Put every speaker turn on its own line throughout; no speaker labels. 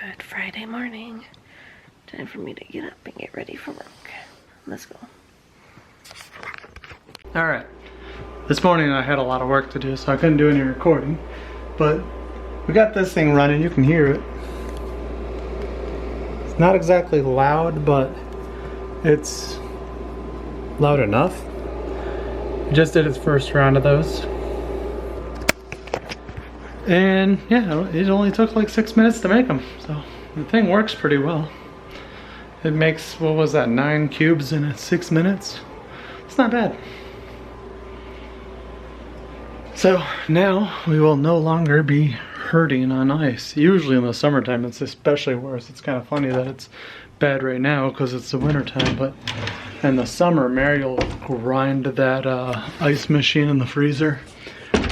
Good Friday morning. Time for me to get up and get ready for work. Let's go.
Alright. This morning I had a lot of work to do, so I couldn't do any recording. But we got this thing running, you can hear it. It's not exactly loud, but it's loud enough. We just did its first round of those. And yeah, it only took like 6 minutes to make them. So the thing works pretty well. It makes, what was that, 9 cubes in 6 minutes? It's not bad. So now we will no longer be herding on ice. Usually in the summertime it's especially worse. It's kind of funny that it's bad right now because it's the winter time, but in the summer Mary will grind that ice machine in the freezer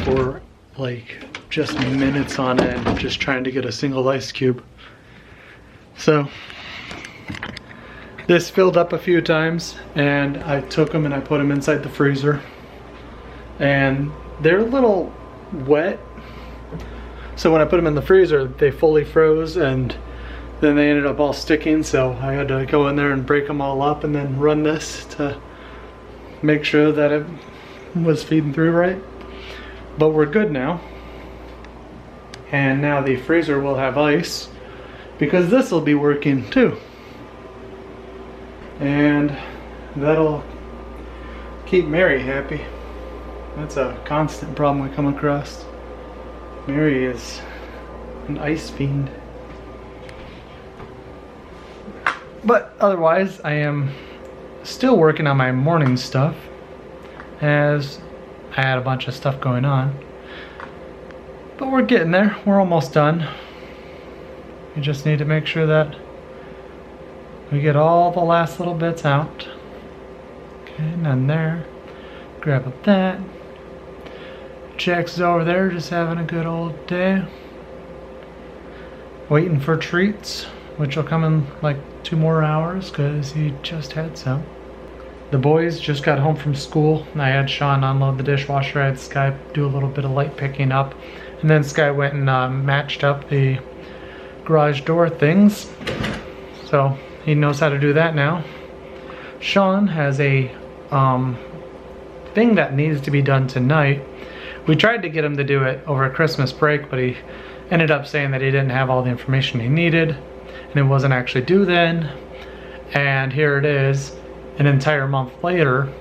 for like just minutes on end, just trying to get a single ice cube. So this filled up a few times and I took them and I put them inside the freezer, and they're a little wet, so when I put them in the freezer they fully froze and then they ended up all sticking, so I had to go in there and break them all up and then run this to make sure that it was feeding through right. But we're good now. And now the freezer will have ice because this will be working too. And that'll keep Mary happy. That's a constant problem we come across. Mary is an ice fiend. But otherwise, I am still working on my morning stuff as I had a bunch of stuff going on. But we're getting there. We're almost done. We just need to make sure that we get all the last little bits out. Okay, and then there. Grab up that. Jax is over there just having a good old day. Waiting for treats, which will come in like 2 more hours because he just had some. The boys just got home from school. I had Sean unload the dishwasher. I had Sky do a little bit of light picking up. And then Sky went and matched up the garage door things. So he knows how to do that now. Sean has a thing that needs to be done tonight. We tried to get him to do it over Christmas break, but he ended up saying that he didn't have all the information he needed and it wasn't actually due then. And here it is, an entire month later,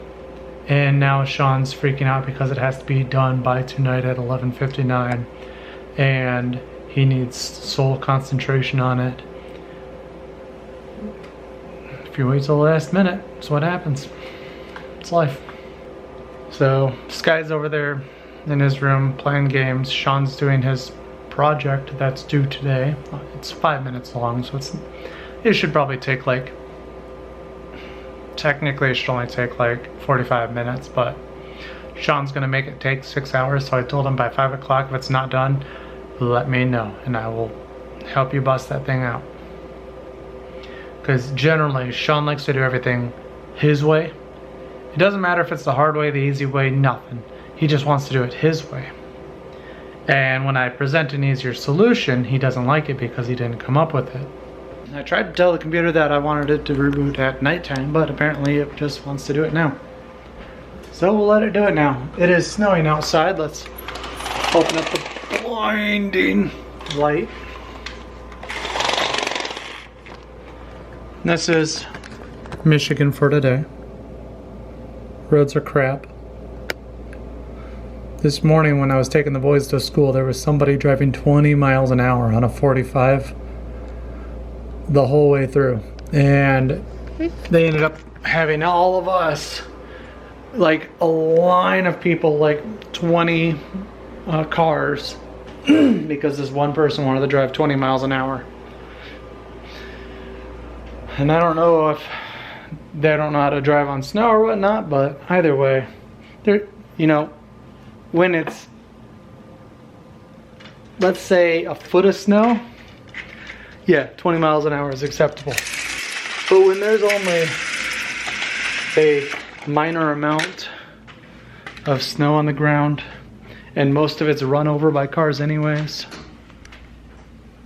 and now Sean's freaking out because it has to be done by tonight at 11:59 and he needs sole concentration on it. If you wait till the last minute, that's what happens. It's life. So Sky's over there in his room playing games. Sean's doing his project that's due today. It's 5 minutes long, so it should probably take like, technically it should only take like 45 minutes, but Sean's gonna make it take 6 hours, so I told him by 5 o'clock if it's not done, let me know and I will help you bust that thing out. Because generally Sean likes to do everything his way. It doesn't matter if it's the hard way, the easy way, nothing. He just wants to do it his way. And when I present an easier solution, he doesn't like it because he didn't come up with it. I tried to tell the computer that I wanted it to reboot at nighttime, but apparently it just wants to do it now. So we'll let it do it now. It is snowing outside. Let's open up the blinding light. This is Michigan for today. Roads are crap. This morning when I was taking the boys to school, there was somebody driving 20 miles an hour on a 45 the whole way through. And they ended up having all of us, like a line of people, like 20 cars, because this one person wanted to drive 20 miles an hour. And I don't know if they don't know how to drive on snow or whatnot, but either way, they're, you know, when it's, let's say, a foot of snow, yeah, 20 miles an hour is acceptable. But when there's only a minor amount of snow on the ground and most of it's run over by cars anyways,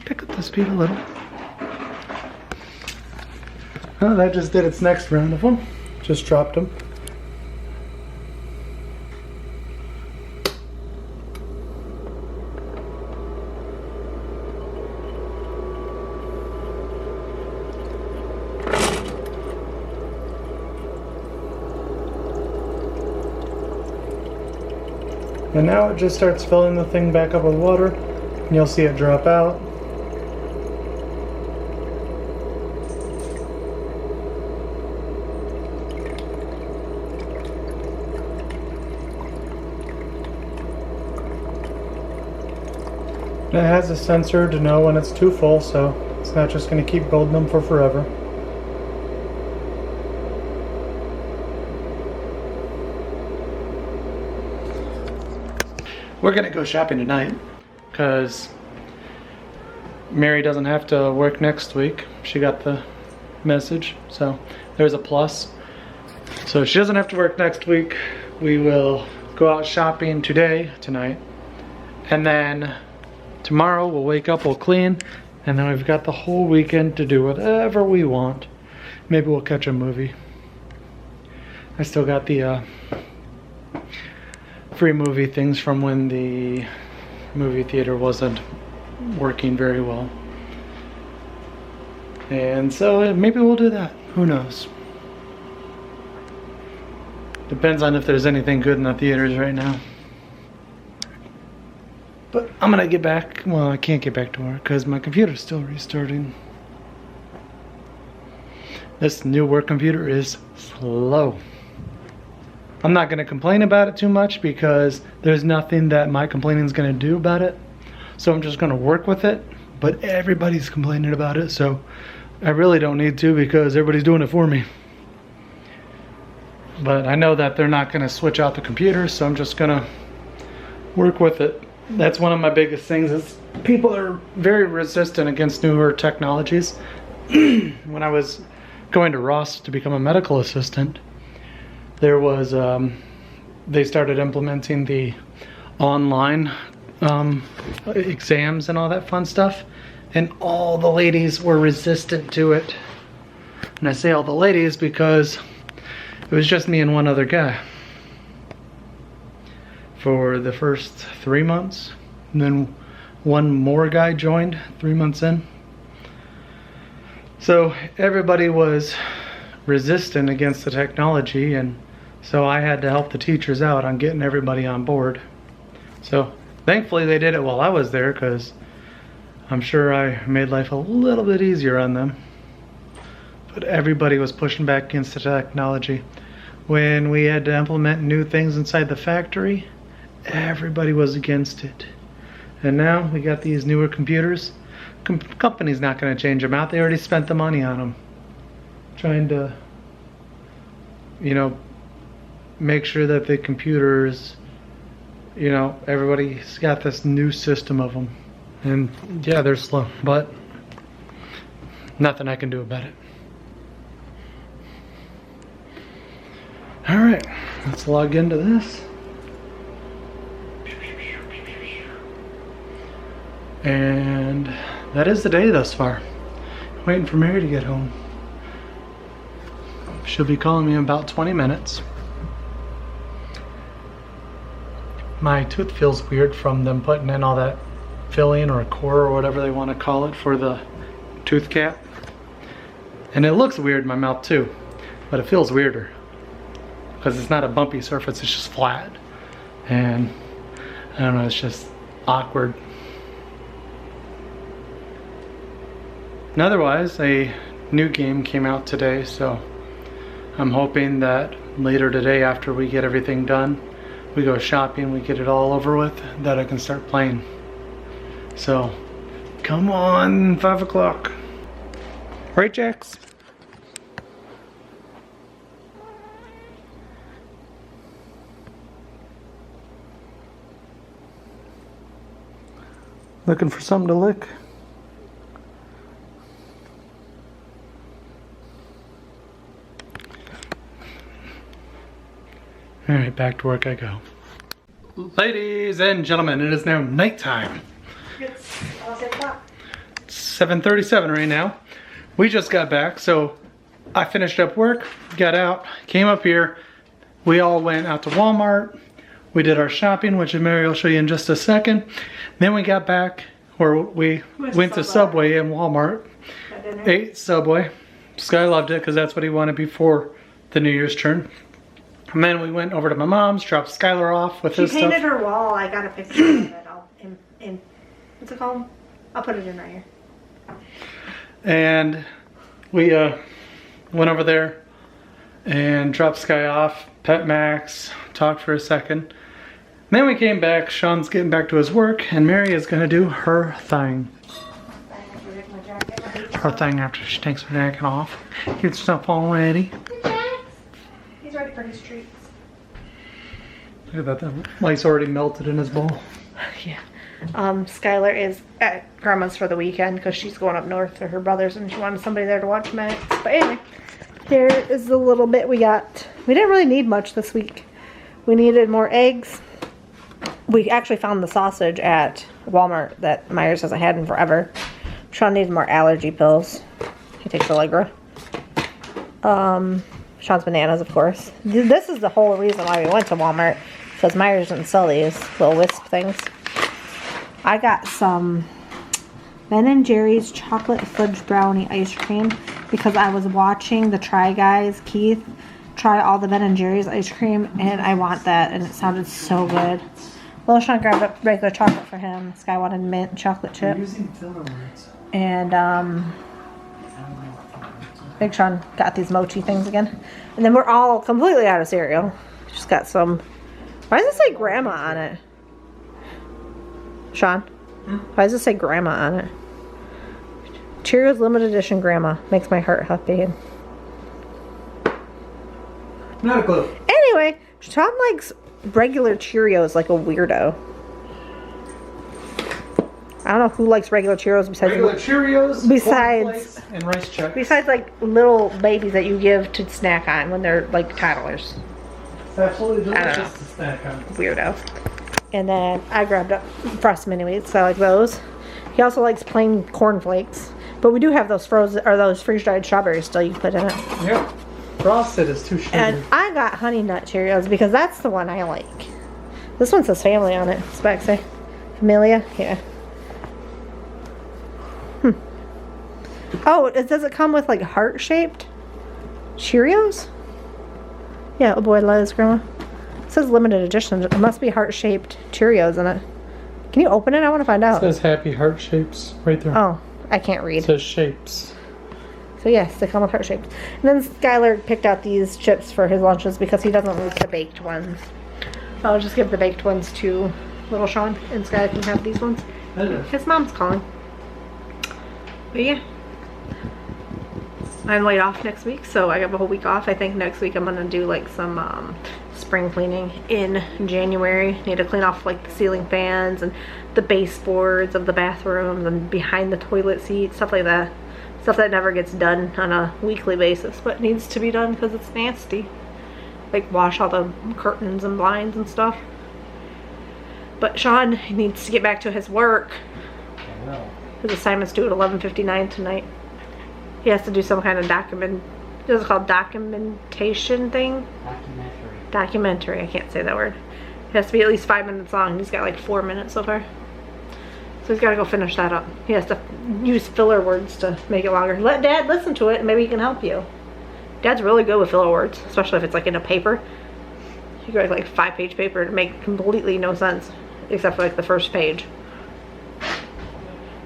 pick up the speed a little. Oh, that just did its next round of them. Just dropped them. And now it just starts filling the thing back up with water, and you'll see it drop out. It has a sensor to know when it's too full, so it's not just going to keep building them for forever. We're gonna go shopping tonight because Mary doesn't have to work next week. She got the message, so there's a plus. So she doesn't have to work next week. We will go out shopping tonight, and then tomorrow we'll wake up, we'll clean, and then we've got the whole weekend to do whatever we want. Maybe we'll catch a movie. I still got the free movie things from when the movie theater wasn't working very well. And so maybe we'll do that. Who knows? Depends on if there's anything good in the theaters right now. But I'm gonna get back. Well, I can't get back to work because my computer's still restarting. This new work computer is slow. I'm not going to complain about it too much because there's nothing that my complaining is going to do about it. So I'm just going to work with it. But everybody's complaining about it, so I really don't need to because everybody's doing it for me. But I know that they're not going to switch out the computer, so I'm just going to work with it. That's one of my biggest things is people are very resistant against newer technologies. When I was going to Ross to become a medical assistant, there was, they started implementing the online exams and all that fun stuff, and all the ladies were resistant to it. And I say all the ladies because it was just me and one other guy for the first 3 months, and then one more guy joined 3 months in. So everybody was resistant against the technology, and so I had to help the teachers out on getting everybody on board. So thankfully they did it while I was there, because I'm sure I made life a little bit easier on them. But everybody was pushing back against the technology. When we had to implement new things inside the factory, everybody was against it. And now we got these newer computers. Company's not going to change them out. They already spent the money on them. Trying to, you know, make sure that the computers, you know, everybody's got this new system of them. And yeah, they're slow, but nothing I can do about it. Alright, let's log into this. And that is the day thus far. Waiting for Mary to get home. She'll be calling me in about 20 minutes. My tooth feels weird from them putting in all that filling or core or whatever they want to call it for the tooth cap. And it looks weird in my mouth too, but it feels weirder because it's not a bumpy surface, it's just flat. And I don't know, it's just awkward. And otherwise, a new game came out today, so I'm hoping that later today, after we get everything done, we go shopping, we get it all over with, that I can start playing. So, come on, 5 o'clock. Right, Jax? Looking for something to lick? Alright, back to work I go. Ladies and gentlemen, it is now nighttime. It's 7:37 right now. We just got back, so I finished up work, got out, came up here. We all went out to Walmart. We did our shopping, which Mary will show you in just a second. Then we got back, or we went to Subway and Walmart. Ate Subway. Sky loved it because that's what he wanted before the New Year's turn. And then we went over to my mom's, dropped Skyler off with his stuff.
She painted her wall. I got a picture of it. What's it called? I'll put it in right here.
And we went over there and dropped Sky off, pet Max, talked for a second. Then we came back. Sean's getting back to his work, and Mary is gonna do her thing. Her thing after she takes her jacket off. Get stuff all ready.
He's ready for his treats.
Look at that, ice already melted in his bowl.
Yeah. Skyler is at grandma's for the weekend because she's going up north to her brother's and she wanted somebody there to watch Max. But anyway, here is the little bit we got. We didn't really need much this week. We needed more eggs. We actually found the sausage at Walmart that Myers hasn't had in forever. Sean needs more allergy pills. He takes Allegra. Sean's bananas, of course. This is the whole reason why we went to Walmart, because Myers didn't sell these little wisp things. I got some Ben & Jerry's chocolate fudge brownie ice cream because I was watching the Try Guys, Keith, try all the Ben & Jerry's ice cream, and I want that, and it sounded so good. Little Sean grabbed up regular chocolate for him. Sky wanted mint chocolate chip.
I'm using filler words.
And Big Sean got these mochi things again. And then we're all completely out of cereal. Just got some. Why does it say grandma on it? Sean? Why does it say grandma on it? Cheerios limited edition grandma. Makes my heart happy.
Not a clue.
Anyway, Sean likes regular Cheerios like a weirdo. I don't know who likes regular Cheerios besides
regular Cheerios,
besides
and rice Chex.
Besides like little babies that you give to snack on when they're like toddlers.
It's absolutely delicious to snack on.
Weirdo. And then I grabbed up Frosted Mini Wheats, so I like those. He also likes plain cornflakes, but we do have those frozen or those freeze-dried strawberries still you can put in it.
Yep. Frosted is too sugary.
And I got Honey Nut Cheerios because that's the one I like. This one says family on it. It's back say Familia, yeah. Oh, does it come with like heart-shaped Cheerios? Yeah, oh boy, Liz, Grandma. It says limited edition. It must be heart-shaped Cheerios in it. Can you open it? I want to find out.
It says happy heart shapes right there.
Oh, I can't read.
It says shapes.
So yes, they come with heart shapes. And then Skyler picked out these chips for his lunches because he doesn't like the baked ones. So I'll just give the baked ones to little Sean, and Skyler can have these ones. His mom's calling. But yeah. I'm laid off next week, so I have a whole week off. I think next week I'm gonna do like some spring cleaning in January. Need to clean off like the ceiling fans and the baseboards of the bathrooms and behind the toilet seat, stuff like that. Stuff that never gets done on a weekly basis, but needs to be done because it's nasty. Like wash all the curtains and blinds and stuff. But Sean needs to get back to his work. His assignment's due at 11:59 tonight. He has to do some kind of what's it called, documentation thing? Documentary, I can't say that word. It has to be at least 5 minutes long, and he's got like 4 minutes so far. So he's got to go finish that up. He has to use filler words to make it longer. Let Dad listen to it, and maybe he can help you. Dad's really good with filler words, especially if it's like in a paper. You can write like 5-page paper to make completely no sense, except for like the first page.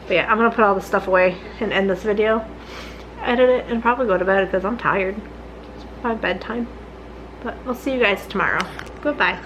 But yeah, I'm going to put all this stuff away and end this video. Edit it and probably go to bed because I'm tired. It's my bedtime. But I'll see you guys tomorrow. Goodbye.